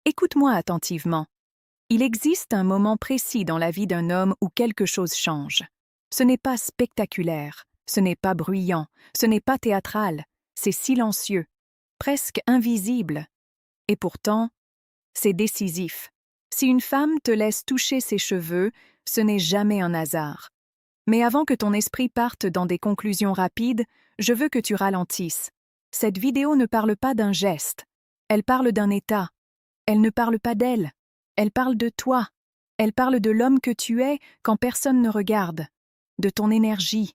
Écoute-moi attentivement. Il existe un moment précis dans la vie d'un homme où quelque chose change. Ce n'est pas spectaculaire, ce n'est pas bruyant, ce n'est pas théâtral, c'est silencieux, presque invisible. Et pourtant, c'est décisif. Si une femme te laisse toucher ses cheveux, ce n'est jamais un hasard. Mais avant que ton esprit parte dans des conclusions rapides, je veux que tu ralentisses. Cette vidéo ne parle pas d'un geste, elle parle d'un état. Elle ne parle pas d'elle, elle parle de toi. Elle parle de l'homme que tu es quand personne ne regarde, de ton énergie,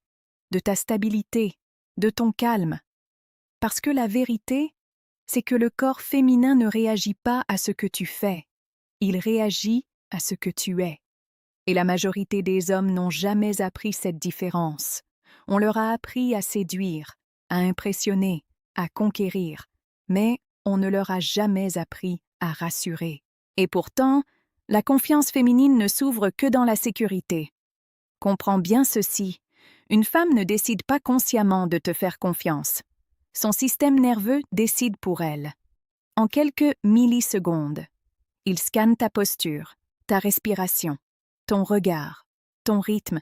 de ta stabilité, de ton calme. Parce que la vérité, c'est que le corps féminin ne réagit pas à ce que tu fais, il réagit à ce que tu es. Et la majorité des hommes n'ont jamais appris cette différence. On leur a appris à séduire, à impressionner, à conquérir, mais on ne leur a jamais appris à rassurer. Et pourtant, la confiance féminine ne s'ouvre que dans la sécurité. Comprends bien ceci, une femme ne décide pas consciemment de te faire confiance. Son système nerveux décide pour elle. En quelques millisecondes, il scanne ta posture, ta respiration, ton regard, ton rythme.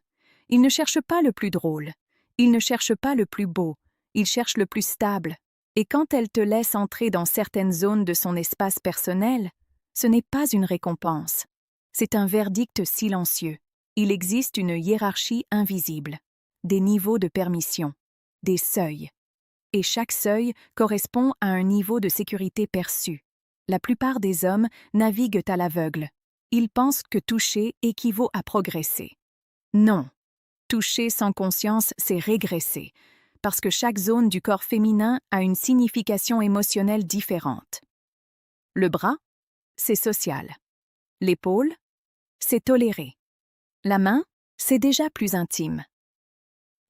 Il ne cherche pas le plus drôle, il ne cherche pas le plus beau, il cherche le plus stable. Et quand elle te laisse entrer dans certaines zones de son espace personnel, ce n'est pas une récompense. C'est un verdict silencieux. Il existe une hiérarchie invisible, des niveaux de permission, des seuils. Et chaque seuil correspond à un niveau de sécurité perçu. La plupart des hommes naviguent à l'aveugle. Ils pensent que toucher équivaut à progresser. Non. Toucher sans conscience, c'est régresser, parce que chaque zone du corps féminin a une signification émotionnelle différente. Le bras, c'est social. L'épaule, c'est toléré. La main, c'est déjà plus intime.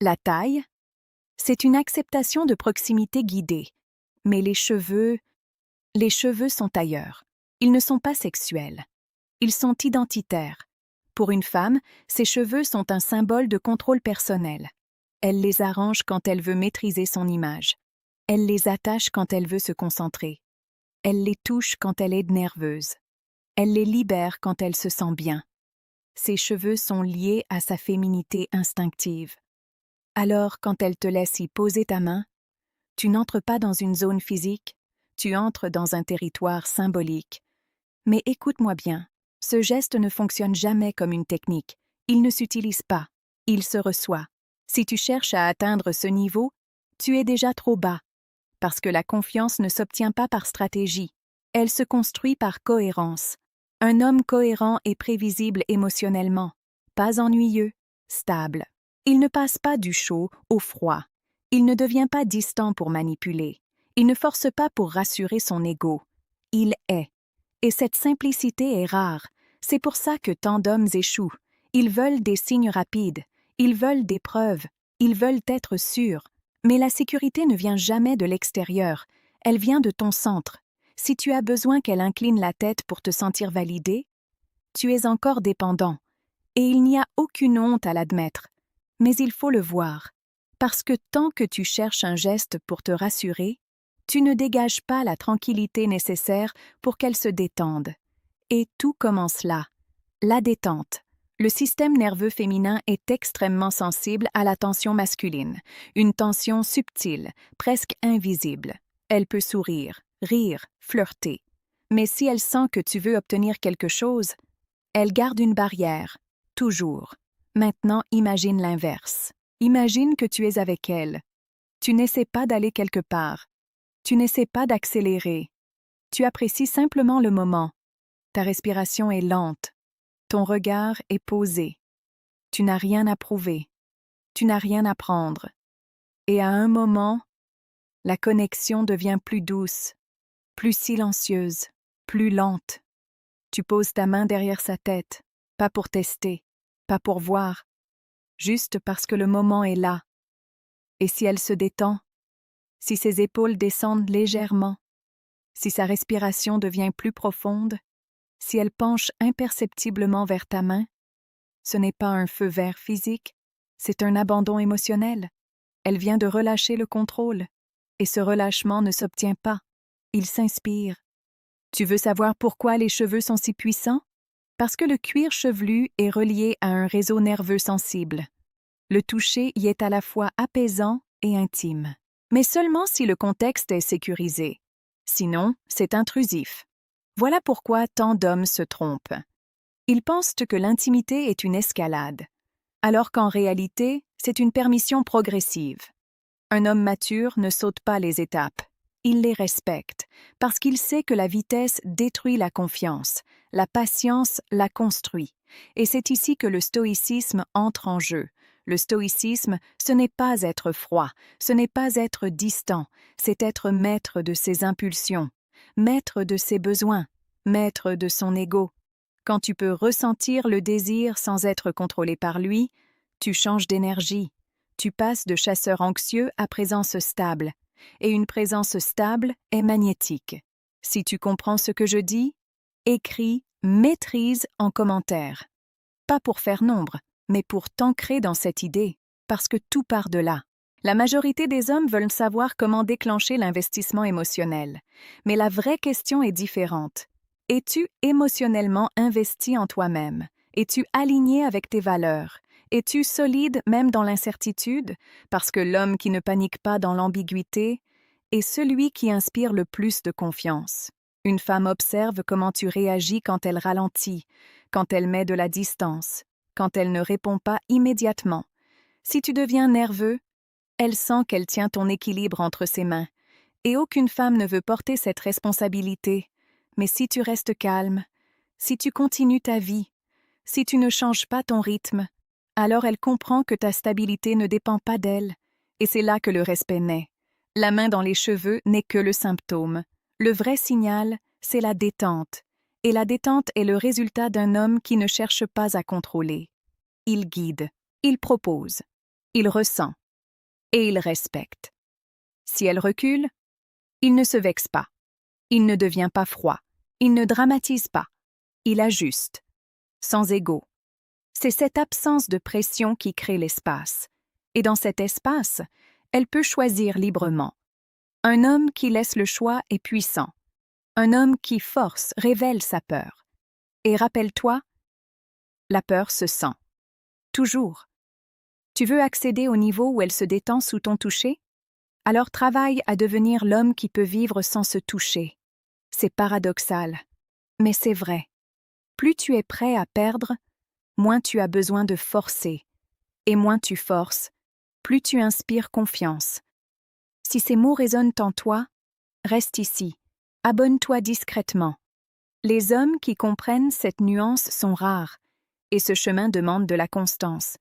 La taille, c'est une acceptation de proximité guidée. Mais les cheveux sont ailleurs. Ils ne sont pas sexuels. Ils sont identitaires. Pour une femme, ses cheveux sont un symbole de contrôle personnel. Elle les arrange quand elle veut maîtriser son image. Elle les attache quand elle veut se concentrer. Elle les touche quand elle est nerveuse. Elle les libère quand elle se sent bien. Ses cheveux sont liés à sa féminité instinctive. Alors, quand elle te laisse y poser ta main, tu n'entres pas dans une zone physique, tu entres dans un territoire symbolique. Mais écoute-moi bien, ce geste ne fonctionne jamais comme une technique. Il ne s'utilise pas, il se reçoit. Si tu cherches à atteindre ce niveau, tu es déjà trop bas, parce que la confiance ne s'obtient pas par stratégie, elle se construit par cohérence. Un homme cohérent et prévisible émotionnellement, pas ennuyeux, stable. Il ne passe pas du chaud au froid. Il ne devient pas distant pour manipuler. Il ne force pas pour rassurer son ego. Il est. Et cette simplicité est rare. C'est pour ça que tant d'hommes échouent. Ils veulent des signes rapides. Ils veulent des preuves. Ils veulent être sûrs. Mais la sécurité ne vient jamais de l'extérieur. Elle vient de ton centre. Si tu as besoin qu'elle incline la tête pour te sentir validé, tu es encore dépendant. Et il n'y a aucune honte à l'admettre. Mais il faut le voir. Parce que tant que tu cherches un geste pour te rassurer, tu ne dégages pas la tranquillité nécessaire pour qu'elle se détende. Et tout commence là. La détente. Le système nerveux féminin est extrêmement sensible à la tension masculine, une tension subtile, presque invisible. Elle peut sourire, rire, flirter. Mais si elle sent que tu veux obtenir quelque chose, elle garde une barrière, toujours. Maintenant, imagine l'inverse. Imagine que tu es avec elle. Tu n'essaies pas d'aller quelque part. Tu n'essaies pas d'accélérer. Tu apprécies simplement le moment. Ta respiration est lente. Ton regard est posé. Tu n'as rien à prouver. Tu n'as rien à prendre. Et à un moment, la connexion devient plus douce, plus silencieuse, plus lente. Tu poses ta main derrière sa tête, pas pour tester, pas pour voir, juste parce que le moment est là. Et si elle se détend, si ses épaules descendent légèrement, si sa respiration devient plus profonde, si elle penche imperceptiblement vers ta main, ce n'est pas un feu vert physique, c'est un abandon émotionnel. Elle vient de relâcher le contrôle, et ce relâchement ne s'obtient pas, il s'inspire. Tu veux savoir pourquoi les cheveux sont si puissants? Parce que le cuir chevelu est relié à un réseau nerveux sensible. Le toucher y est à la fois apaisant et intime. Mais seulement si le contexte est sécurisé. Sinon, c'est intrusif. Voilà pourquoi tant d'hommes se trompent. Ils pensent que l'intimité est une escalade, alors qu'en réalité, c'est une permission progressive. Un homme mature ne saute pas les étapes. Il les respecte, parce qu'il sait que la vitesse détruit la confiance, la patience la construit. Et c'est ici que le stoïcisme entre en jeu. Le stoïcisme, ce n'est pas être froid, ce n'est pas être distant, c'est être maître de ses impulsions, maître de ses besoins, maître de son ego. Quand tu peux ressentir le désir sans être contrôlé par lui, tu changes d'énergie. Tu passes de chasseur anxieux à présence stable, et une présence stable est magnétique. Si tu comprends ce que je dis, écris « maîtrise » en commentaire. Pas pour faire nombre, mais pour t'ancrer dans cette idée, parce que tout part de là. La majorité des hommes veulent savoir comment déclencher l'investissement émotionnel. Mais la vraie question est différente. Es-tu émotionnellement investi en toi-même? Es-tu aligné avec tes valeurs? Es-tu solide même dans l'incertitude? Parce que l'homme qui ne panique pas dans l'ambiguïté est celui qui inspire le plus de confiance. Une femme observe comment tu réagis quand elle ralentit, quand elle met de la distance, quand elle ne répond pas immédiatement. Si tu deviens nerveux, elle sent qu'elle tient ton équilibre entre ses mains. Et aucune femme ne veut porter cette responsabilité. Mais si tu restes calme, si tu continues ta vie, si tu ne changes pas ton rythme, alors elle comprend que ta stabilité ne dépend pas d'elle. Et c'est là que le respect naît. La main dans les cheveux n'est que le symptôme. Le vrai signal, c'est la détente. Et la détente est le résultat d'un homme qui ne cherche pas à contrôler. Il guide, il propose, il ressent, et il respecte. Si elle recule, il ne se vexe pas. Il ne devient pas froid. Il ne dramatise pas. Il ajuste, sans ego. C'est cette absence de pression qui crée l'espace. Et dans cet espace, elle peut choisir librement. Un homme qui laisse le choix est puissant. Un homme qui force révèle sa peur. Et rappelle-toi, la peur se sent. Toujours. Tu veux accéder au niveau où elle se détend sous ton toucher? Alors travaille à devenir l'homme qui peut vivre sans se toucher. C'est paradoxal, mais c'est vrai. Plus tu es prêt à perdre, moins tu as besoin de forcer. Et moins tu forces, plus tu inspires confiance. Si ces mots résonnent en toi, reste ici. Abonne-toi discrètement. Les hommes qui comprennent cette nuance sont rares, et ce chemin demande de la constance.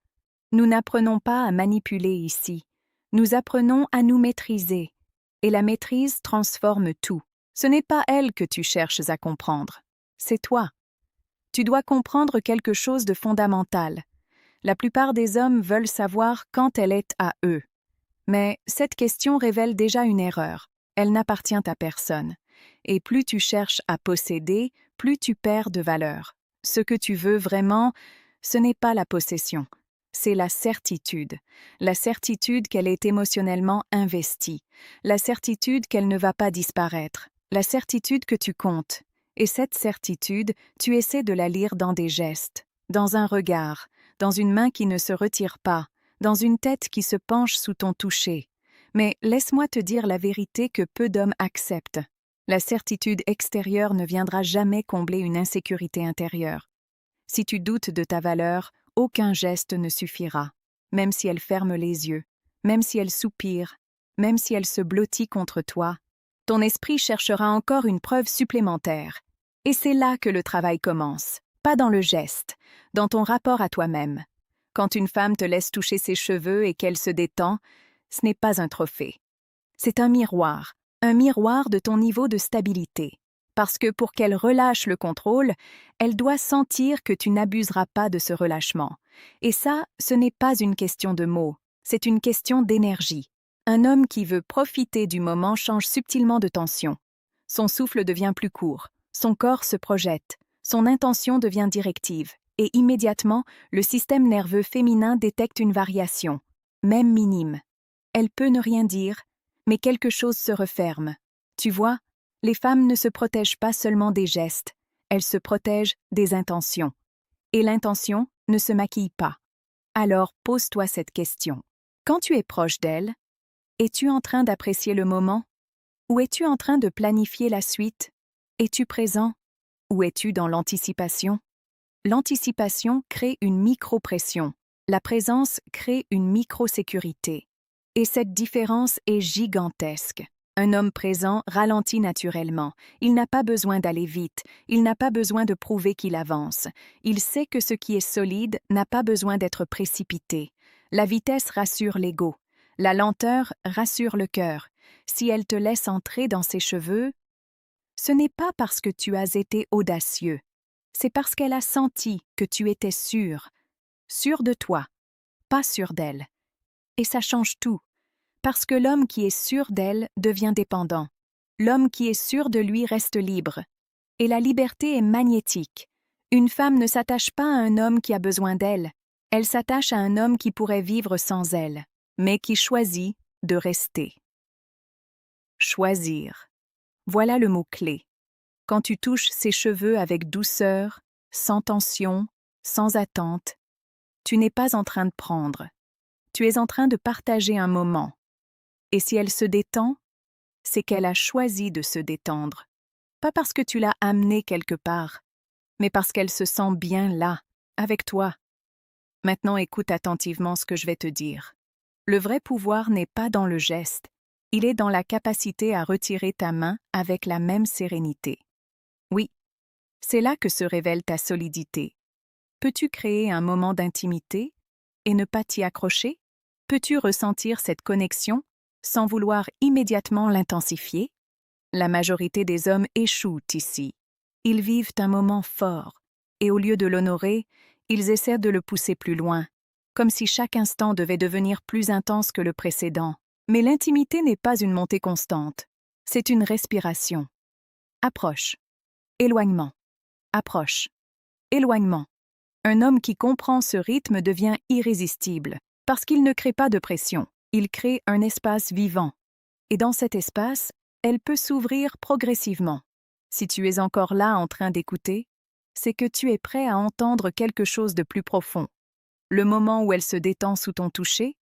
Nous n'apprenons pas à manipuler ici. Nous apprenons à nous maîtriser. Et la maîtrise transforme tout. Ce n'est pas elle que tu cherches à comprendre. C'est toi. Tu dois comprendre quelque chose de fondamental. La plupart des hommes veulent savoir quand elle est à eux. Mais cette question révèle déjà une erreur. Elle n'appartient à personne. Et plus tu cherches à posséder, plus tu perds de valeur. Ce que tu veux vraiment, ce n'est pas la possession. C'est la certitude qu'elle est émotionnellement investie, la certitude qu'elle ne va pas disparaître, la certitude que tu comptes. Et cette certitude, tu essaies de la lire dans des gestes, dans un regard, dans une main qui ne se retire pas, dans une tête qui se penche sous ton toucher. Mais laisse-moi te dire la vérité que peu d'hommes acceptent. La certitude extérieure ne viendra jamais combler une insécurité intérieure. Si tu doutes de ta valeur, aucun geste ne suffira, même si elle ferme les yeux, même si elle soupire, même si elle se blottit contre toi. Ton esprit cherchera encore une preuve supplémentaire. Et c'est là que le travail commence, pas dans le geste, dans ton rapport à toi-même. Quand une femme te laisse toucher ses cheveux et qu'elle se détend, ce n'est pas un trophée. C'est un miroir de ton niveau de stabilité. Parce que pour qu'elle relâche le contrôle, elle doit sentir que tu n'abuseras pas de ce relâchement. Et ça, ce n'est pas une question de mots, c'est une question d'énergie. Un homme qui veut profiter du moment change subtilement de tension. Son souffle devient plus court, son corps se projette, son intention devient directive, et immédiatement, le système nerveux féminin détecte une variation, même minime. Elle peut ne rien dire, mais quelque chose se referme. Tu vois, Les femmes ne se protègent pas seulement des gestes, elles se protègent des intentions. Et l'intention ne se maquille pas. Alors pose-toi cette question. Quand tu es proche d'elle, es-tu en train d'apprécier le moment? Ou es-tu en train de planifier la suite? Es-tu présent? Ou es-tu dans l'anticipation? L'anticipation crée une micro-pression. La présence crée une micro-sécurité. Et cette différence est gigantesque. Un homme présent ralentit naturellement. Il n'a pas besoin d'aller vite. Il n'a pas besoin de prouver qu'il avance. Il sait que ce qui est solide n'a pas besoin d'être précipité. La vitesse rassure l'ego. La lenteur rassure le cœur. Si elle te laisse entrer dans ses cheveux, ce n'est pas parce que tu as été audacieux. C'est parce qu'elle a senti que tu étais sûr. Sûr de toi, pas sûr d'elle. Et ça change tout. Parce que l'homme qui est sûr d'elle devient dépendant. L'homme qui est sûr de lui reste libre. Et la liberté est magnétique. Une femme ne s'attache pas à un homme qui a besoin d'elle. Elle s'attache à un homme qui pourrait vivre sans elle, mais qui choisit de rester. Choisir. Voilà le mot-clé. Quand tu touches ses cheveux avec douceur, sans tension, sans attente, tu n'es pas en train de prendre. Tu es en train de partager un moment. Et si elle se détend, c'est qu'elle a choisi de se détendre. Pas parce que tu l'as amenée quelque part, mais parce qu'elle se sent bien là, avec toi. Maintenant écoute attentivement ce que je vais te dire. Le vrai pouvoir n'est pas dans le geste, il est dans la capacité à retirer ta main avec la même sérénité. Oui, c'est là que se révèle ta solidité. Peux-tu créer un moment d'intimité et ne pas t'y accrocher? Peux-tu ressentir cette connexion sans vouloir immédiatement l'intensifier? La majorité des hommes échouent ici. Ils vivent un moment fort, et au lieu de l'honorer, ils essaient de le pousser plus loin, comme si chaque instant devait devenir plus intense que le précédent. Mais l'intimité n'est pas une montée constante, c'est une respiration. Approche. Éloignement. Approche. Éloignement. Un homme qui comprend ce rythme devient irrésistible, parce qu'il ne crée pas de pression. Il crée un espace vivant. Et dans cet espace, elle peut s'ouvrir progressivement. Si tu es encore là en train d'écouter, c'est que tu es prêt à entendre quelque chose de plus profond. Le moment où elle se détend sous ton toucher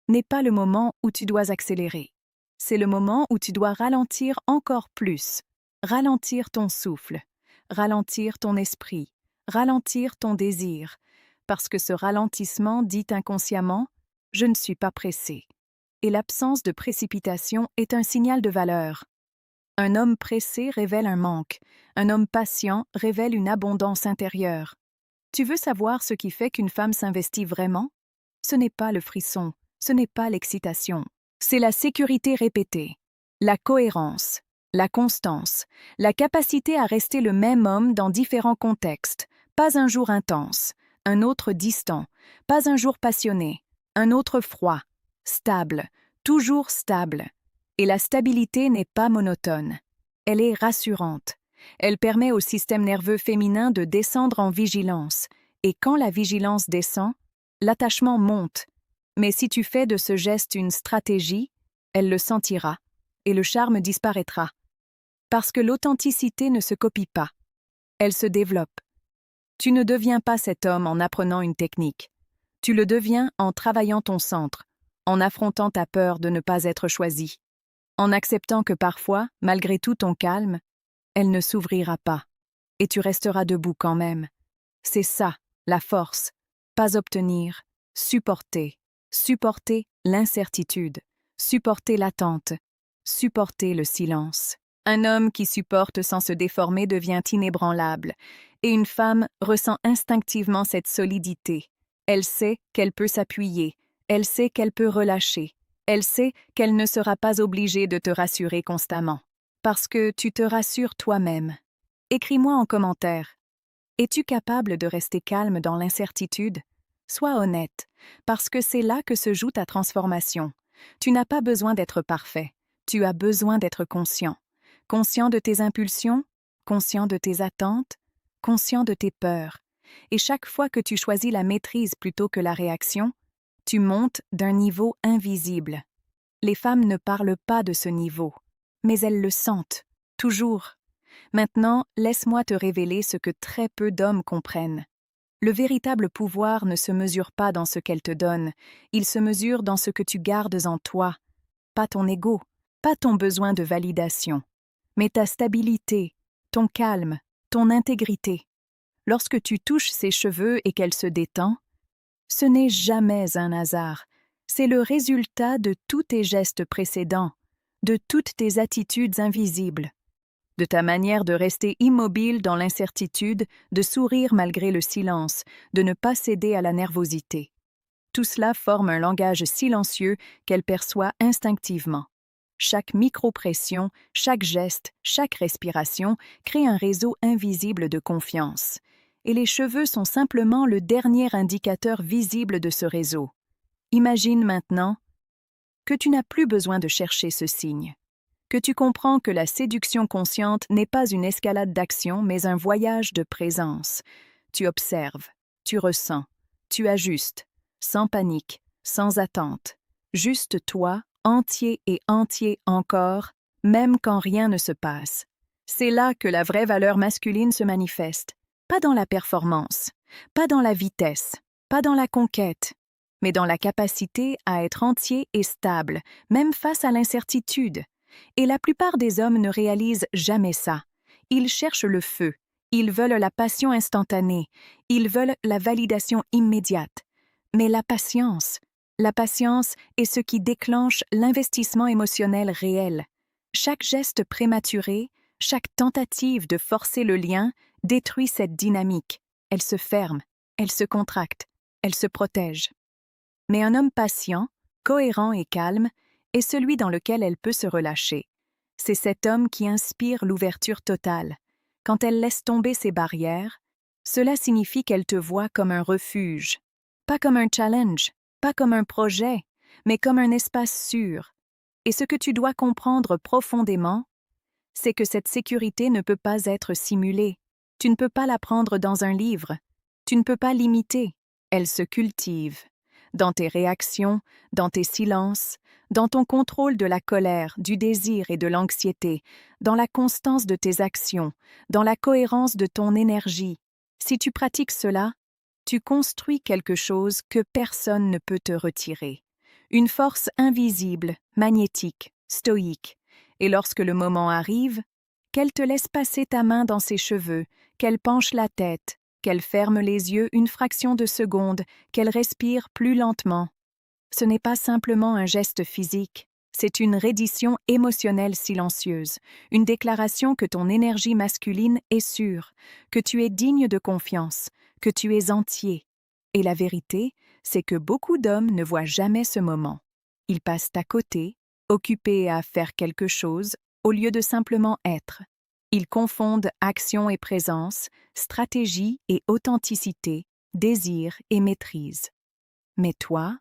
n'est pas le moment où tu dois accélérer. C'est le moment où tu dois ralentir encore plus. Ralentir ton souffle, ralentir ton esprit, ralentir ton désir, parce que ce ralentissement dit inconsciemment « je ne suis pas pressé ». Et l'absence de précipitation est un signal de valeur. Un homme pressé révèle un manque, un homme patient révèle une abondance intérieure. Tu veux savoir ce qui fait qu'une femme s'investit vraiment? Ce n'est pas le frisson, ce n'est pas l'excitation, c'est la sécurité répétée, la cohérence, la constance, la capacité à rester le même homme dans différents contextes, pas un jour intense, un autre distant, pas un jour passionné, un autre froid. Stable, toujours stable. Et la stabilité n'est pas monotone. Elle est rassurante. Elle permet au système nerveux féminin de descendre en vigilance. Et quand la vigilance descend, l'attachement monte. Mais si tu fais de ce geste une stratégie, elle le sentira et le charme disparaîtra. Parce que l'authenticité ne se copie pas. Elle se développe. Tu ne deviens pas cet homme en apprenant une technique. Tu le deviens en travaillant ton centre, en affrontant ta peur de ne pas être choisi, en acceptant que parfois, malgré tout ton calme, elle ne s'ouvrira pas, et tu resteras debout quand même. C'est ça, la force, pas obtenir, supporter, supporter l'incertitude, supporter l'attente, supporter le silence. Un homme qui supporte sans se déformer devient inébranlable, et une femme ressent instinctivement cette solidité. Elle sait qu'elle peut s'appuyer, elle sait qu'elle peut relâcher, elle sait qu'elle ne sera pas obligée de te rassurer constamment. Parce que tu te rassures toi-même. Écris-moi en commentaire. Es-tu capable de rester calme dans l'incertitude? Sois honnête, parce que c'est là que se joue ta transformation. Tu n'as pas besoin d'être parfait, tu as besoin d'être conscient. Conscient de tes impulsions, conscient de tes attentes, conscient de tes peurs. Et chaque fois que tu choisis la maîtrise plutôt que la réaction, tu montes d'un niveau invisible. Les femmes ne parlent pas de ce niveau, mais elles le sentent. Toujours. Maintenant, laisse-moi te révéler ce que très peu d'hommes comprennent. Le véritable pouvoir ne se mesure pas dans ce qu'elle te donne, il se mesure dans ce que tu gardes en toi. Pas ton ego, pas ton besoin de validation, mais ta stabilité, ton calme, ton intégrité. Lorsque tu touches ses cheveux et qu'elle se détend, ce n'est jamais un hasard, c'est le résultat de tous tes gestes précédents, de toutes tes attitudes invisibles, de ta manière de rester immobile dans l'incertitude, de sourire malgré le silence, de ne pas céder à la nervosité. Tout cela forme un langage silencieux qu'elle perçoit instinctivement. Chaque micro-pression, chaque geste, chaque respiration crée un réseau invisible de confiance. Et les cheveux sont simplement le dernier indicateur visible de ce réseau. Imagine maintenant que tu n'as plus besoin de chercher ce signe, que tu comprends que la séduction consciente n'est pas une escalade d'action mais un voyage de présence. Tu observes, tu ressens, tu ajustes, sans panique, sans attente, juste toi, entier et entier encore, même quand rien ne se passe. C'est là que la vraie valeur masculine se manifeste, pas dans la performance, pas dans la vitesse, pas dans la conquête, mais dans la capacité à être entier et stable, même face à l'incertitude. Et la plupart des hommes ne réalisent jamais ça. Ils cherchent le feu, ils veulent la passion instantanée, ils veulent la validation immédiate. Mais la patience est ce qui déclenche l'investissement émotionnel réel. Chaque geste prématuré, chaque tentative de forcer le lien détruit cette dynamique. Elle se ferme, elle se contracte, elle se protège. Mais un homme patient, cohérent et calme est celui dans lequel elle peut se relâcher. C'est cet homme qui inspire l'ouverture totale. Quand elle laisse tomber ses barrières, cela signifie qu'elle te voit comme un refuge, pas comme un challenge, pas comme un projet, mais comme un espace sûr. Et ce que tu dois comprendre profondément, c'est que cette sécurité ne peut pas être simulée. Tu ne peux pas l'apprendre dans un livre. Tu ne peux pas l'imiter. Elle se cultive. Dans tes réactions, dans tes silences, dans ton contrôle de la colère, du désir et de l'anxiété, dans la constance de tes actions, dans la cohérence de ton énergie. Si tu pratiques cela, tu construis quelque chose que personne ne peut te retirer. Une force invisible, magnétique, stoïque. Et lorsque le moment arrive, qu'elle te laisse passer ta main dans ses cheveux, qu'elle penche la tête, qu'elle ferme les yeux une fraction de seconde, qu'elle respire plus lentement. Ce n'est pas simplement un geste physique, c'est une reddition émotionnelle silencieuse, une déclaration que ton énergie masculine est sûre, que tu es digne de confiance, que tu es entier. Et la vérité, c'est que beaucoup d'hommes ne voient jamais ce moment. Ils passent à côté, occupés à faire quelque chose, au lieu de simplement être. Ils confondent action et présence, stratégie et authenticité, désir et maîtrise. Mais toi,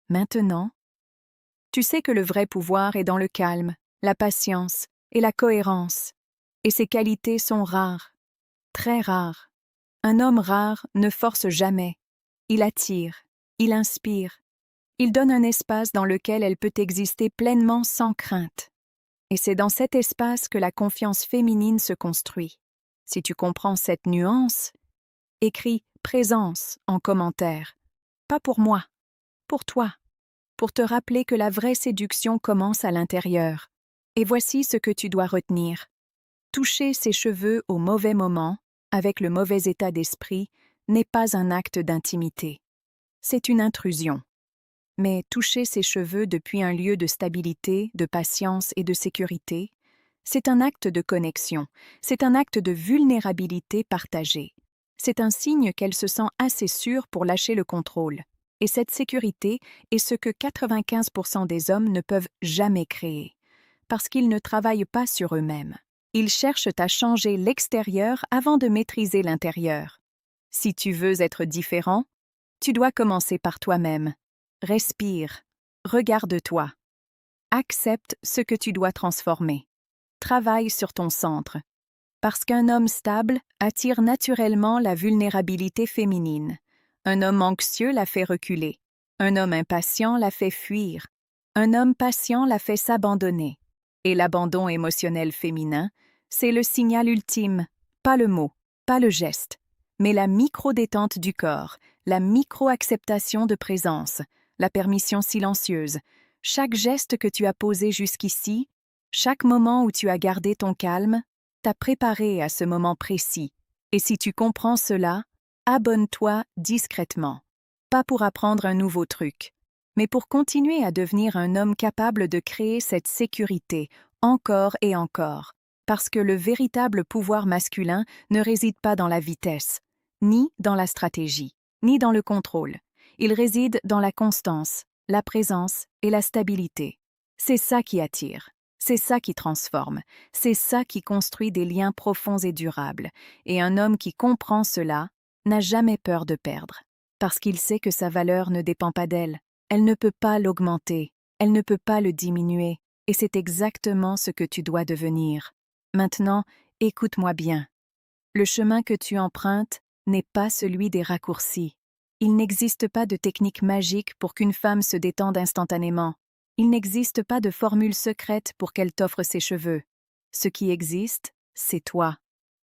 maintenant, tu sais que le vrai pouvoir est dans le calme, la patience et la cohérence. Et ces qualités sont rares, très rares. Un homme rare ne force jamais. Il attire, il inspire. Il donne un espace dans lequel elle peut exister pleinement sans crainte. Et c'est dans cet espace que la confiance féminine se construit. Si tu comprends cette nuance, écris « présence » en commentaire. Pas pour moi, pour toi, pour te rappeler que la vraie séduction commence à l'intérieur. Et voici ce que tu dois retenir. Toucher ses cheveux au mauvais moment, avec le mauvais état d'esprit, n'est pas un acte d'intimité. C'est une intrusion. Mais toucher ses cheveux depuis un lieu de stabilité, de patience et de sécurité, c'est un acte de connexion, c'est un acte de vulnérabilité partagée. C'est un signe qu'elle se sent assez sûre pour lâcher le contrôle. Et cette sécurité est ce que 95% des hommes ne peuvent jamais créer, parce qu'ils ne travaillent pas sur eux-mêmes. Ils cherchent à changer l'extérieur avant de maîtriser l'intérieur. Si tu veux être différent, tu dois commencer par toi-même. Respire, regarde-toi. Accepte ce que tu dois transformer. Travaille sur ton centre. Parce qu'un homme stable attire naturellement la vulnérabilité féminine. Un homme anxieux la fait reculer. Un homme impatient la fait fuir. Un homme patient la fait s'abandonner. Et l'abandon émotionnel féminin, c'est le signal ultime, pas le mot, pas le geste, mais la micro-détente du corps, la micro-acceptation de présence, la permission silencieuse. Chaque geste que tu as posé jusqu'ici, chaque moment où tu as gardé ton calme, t'a préparé à ce moment précis. Et si tu comprends cela, abonne-toi discrètement. Pas pour apprendre un nouveau truc, mais pour continuer à devenir un homme capable de créer cette sécurité, encore et encore. Parce que le véritable pouvoir masculin ne réside pas dans la vitesse, ni dans la stratégie, ni dans le contrôle. Il réside dans la constance, la présence et la stabilité. C'est ça qui attire, c'est ça qui transforme, c'est ça qui construit des liens profonds et durables. Et un homme qui comprend cela n'a jamais peur de perdre, parce qu'il sait que sa valeur ne dépend pas d'elle. Elle ne peut pas l'augmenter, elle ne peut pas le diminuer, et c'est exactement ce que tu dois devenir. Maintenant, écoute-moi bien. Le chemin que tu empruntes n'est pas celui des raccourcis. Il n'existe pas de technique magique pour qu'une femme se détende instantanément. Il n'existe pas de formule secrète pour qu'elle t'offre ses cheveux. Ce qui existe, c'est toi,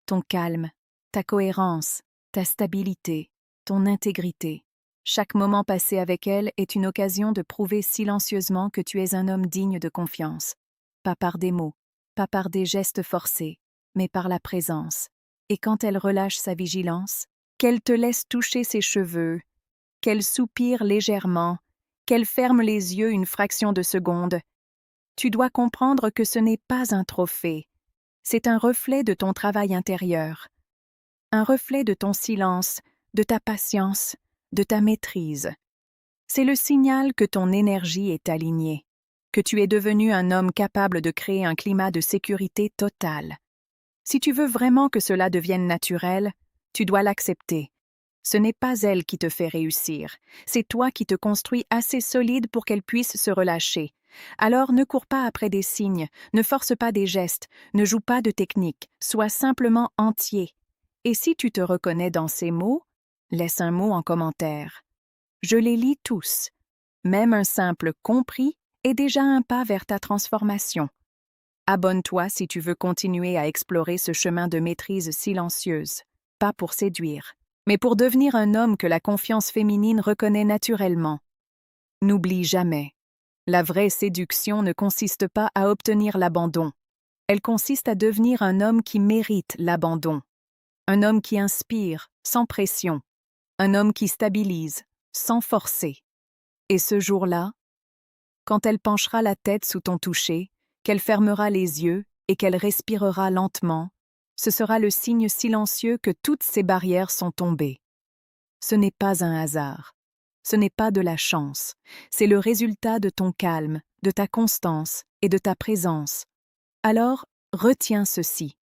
ton calme, ta cohérence, ta stabilité, ton intégrité. Chaque moment passé avec elle est une occasion de prouver silencieusement que tu es un homme digne de confiance. Pas par des mots, pas par des gestes forcés, mais par la présence. Et quand elle relâche sa vigilance, qu'elle te laisse toucher ses cheveux, qu'elle soupire légèrement, qu'elle ferme les yeux une fraction de seconde, tu dois comprendre que ce n'est pas un trophée, c'est un reflet de ton travail intérieur, un reflet de ton silence, de ta patience, de ta maîtrise. C'est le signal que ton énergie est alignée, que tu es devenu un homme capable de créer un climat de sécurité totale. Si tu veux vraiment que cela devienne naturel, tu dois l'accepter. Ce n'est pas elle qui te fait réussir, c'est toi qui te construis assez solide pour qu'elle puisse se relâcher. Alors ne cours pas après des signes, ne force pas des gestes, ne joue pas de technique, sois simplement entier. Et si tu te reconnais dans ces mots, laisse un mot en commentaire. Je les lis tous. Même un simple « compris » est déjà un pas vers ta transformation. Abonne-toi si tu veux continuer à explorer ce chemin de maîtrise silencieuse, pas pour séduire, mais pour devenir un homme que la confiance féminine reconnaît naturellement. N'oublie jamais, la vraie séduction ne consiste pas à obtenir l'abandon. Elle consiste à devenir un homme qui mérite l'abandon. Un homme qui inspire, sans pression. Un homme qui stabilise, sans forcer. Et ce jour-là, quand elle penchera la tête sous ton toucher, qu'elle fermera les yeux et qu'elle respirera lentement, ce sera le signe silencieux que toutes ces barrières sont tombées. Ce n'est pas un hasard, ce n'est pas de la chance, c'est le résultat de ton calme, de ta constance et de ta présence. Alors, retiens ceci.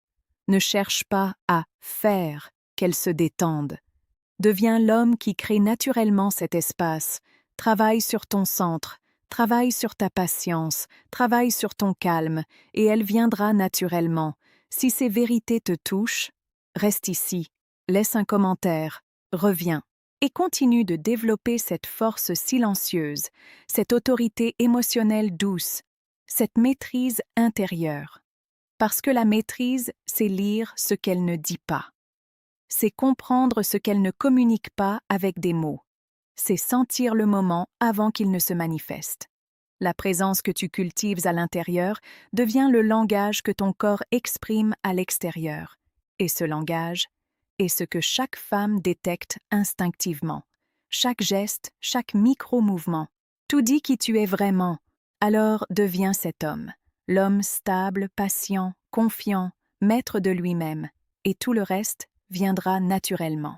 Ne cherche pas à faire qu'elle se détende. Deviens l'homme qui crée naturellement cet espace. Travaille sur ton centre, travaille sur ta patience, travaille sur ton calme, et elle viendra naturellement. Si ces vérités te touchent, reste ici, laisse un commentaire, reviens, et continue de développer cette force silencieuse, cette autorité émotionnelle douce, cette maîtrise intérieure. Parce que la maîtrise, c'est lire ce qu'elle ne dit pas. C'est comprendre ce qu'elle ne communique pas avec des mots. C'est sentir le moment avant qu'il ne se manifeste. La présence que tu cultives à l'intérieur devient le langage que ton corps exprime à l'extérieur. Et ce langage est ce que chaque femme détecte instinctivement. Chaque geste, chaque micro-mouvement. Tout dit qui tu es vraiment. Alors deviens cet homme. L'homme stable, patient, confiant, maître de lui-même. Et tout le reste viendra naturellement.